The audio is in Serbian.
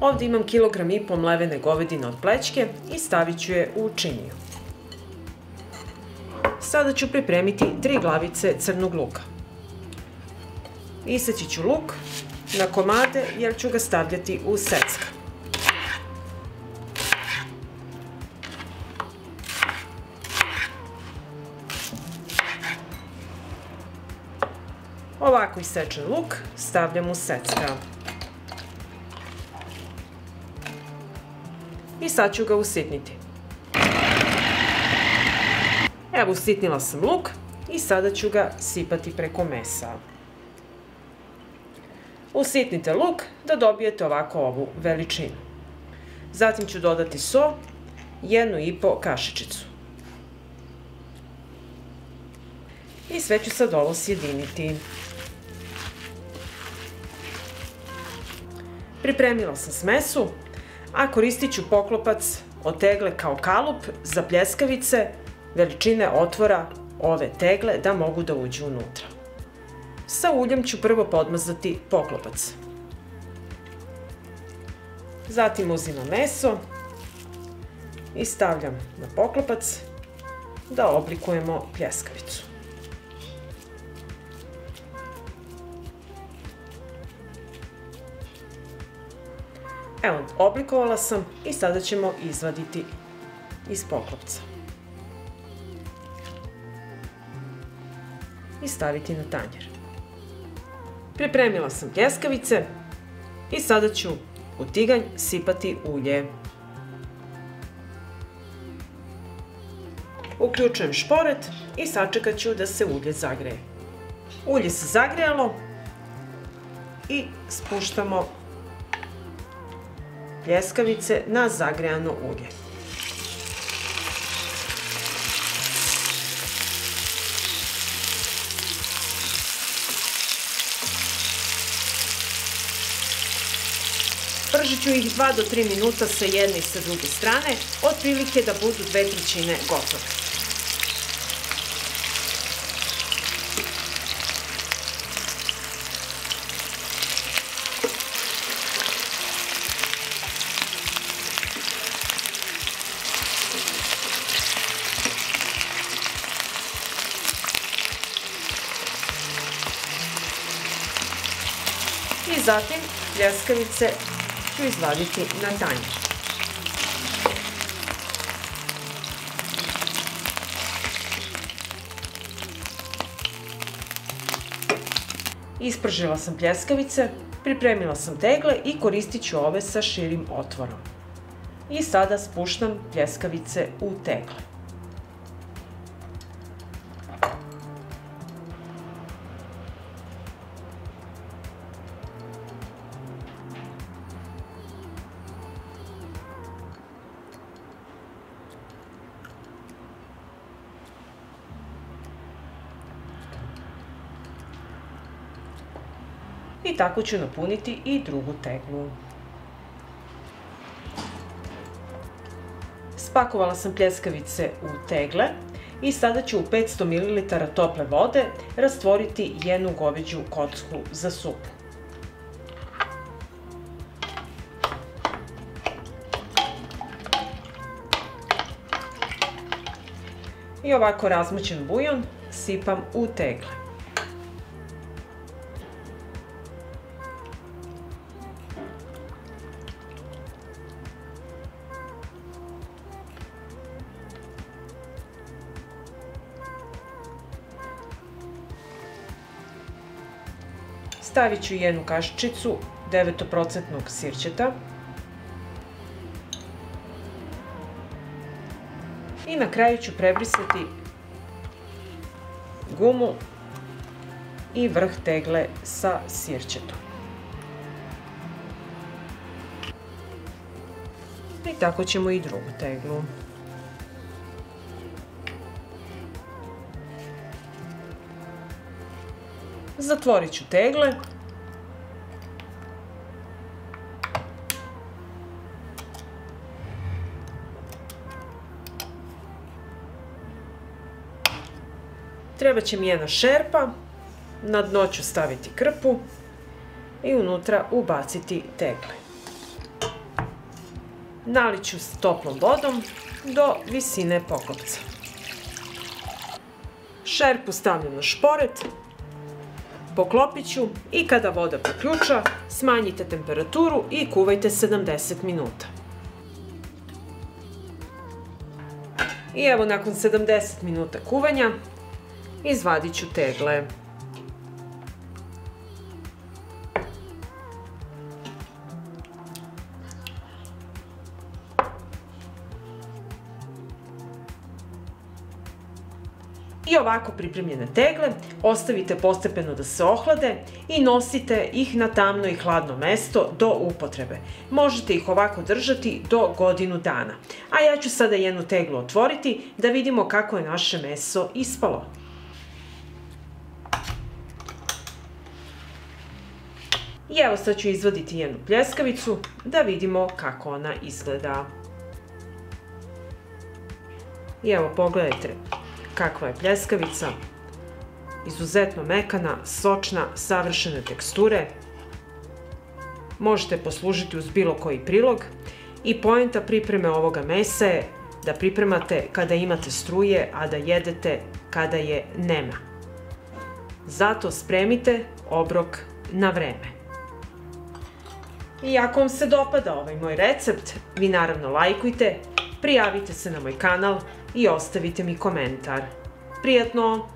Ovdje imam 1,5 kg mlevene govedine od plećke i stavit ću je u činiju. Sada ću pripremiti 3 glavice crnog luka. Iseći ću luk na komade jer ću ga stavljati u secka. Ovako isečen luk stavljam u secka. I sad ću ga usitniti. Evo, usitnila sam luk i sada ću ga sipati preko mesa. Usitnite luk da dobijete ovako ovu veličinu. Zatim ću dodati so, 1,5 kašičicu. I sve ću sad ovo sjediniti. Pripremila sam smesu, a koristit ću poklopac od tegle kao kalup za pljeskavice veličine otvora ove tegle da mogu da uđu unutra. Sa uljem ću prvo podmazati poklopac. Zatim uzimam meso i stavljam na poklopac da oblikujemo pljeskavicu. Evo, oblikovala sam i sada ćemo izvaditi iz poklopca i staviti na tanjir. Pripremila sam pljeskavice i sada ću u tiganj sipati ulje. Uključujem šporet i sačekat ću da se ulje zagreje. Ulje se zagrejalo i spuštamo pljeskavice na zagrejano ulje. Pržit ću ih 2 do 3 minuta sa jedne i sa druge strane, otprilike da budu 2/3 gotove. I zatim pljeskavice ću izvaditi na tanjir. Ispržila sam pljeskavice, pripremila sam tegle i koristit ću ove sa širim otvorom. I sada spuštam pljeskavice u tegle. I tako ću napuniti i drugu teglu. Spakovala sam pljeskavice u tegle i sada ću u 500 ml tople vode rastvoriti 1 goveđu kocku za supu. I ovako razmoćen bujon sipam u tegle. Stavit ću 1 kašičicu 9% sirćeta i na kraju ću prebrisati gumu i vrh tegle sa sirćetom. I tako ćemo i drugu teglu. Zatvorit ću tegle. Treba će mi jedna šerpa, na dno ću staviti krpu i unutra ubaciti tegle. Naliću s toplom vodom do visine poklopca. Šerpu stavljam na šporet, poklopit ću i kada voda poključa, smanjite temperaturu i kuvajte 70 minuta. I evo nakon 70 minuta kuvanja izvadit ću tegle. I ovako pripremljene tegle ostavite postepeno da se ohlade i nosite ih na tamno i hladno mesto do upotrebe. Možete ih ovako držati do godinu dana. A ja ću sada jednu teglu otvoriti da vidimo kako je naše meso ispalo. I evo sad ću izvaditi jednu pljeskavicu da vidimo kako ona izgleda. I evo pogledajte kakva je pljeskavica, izuzetno mekana, sočna, savršene teksture. Možete poslužiti uz bilo koji prilog i poenta pripreme ovoga mesa je da pripremate kada imate struje, a da jedete kada je nema. Zato spremite obrok na vreme. I ako vam se dopada ovaj moj recept, vi naravno lajkujte, prijavite se na moj kanal i ostavite mi komentar. Prijatno!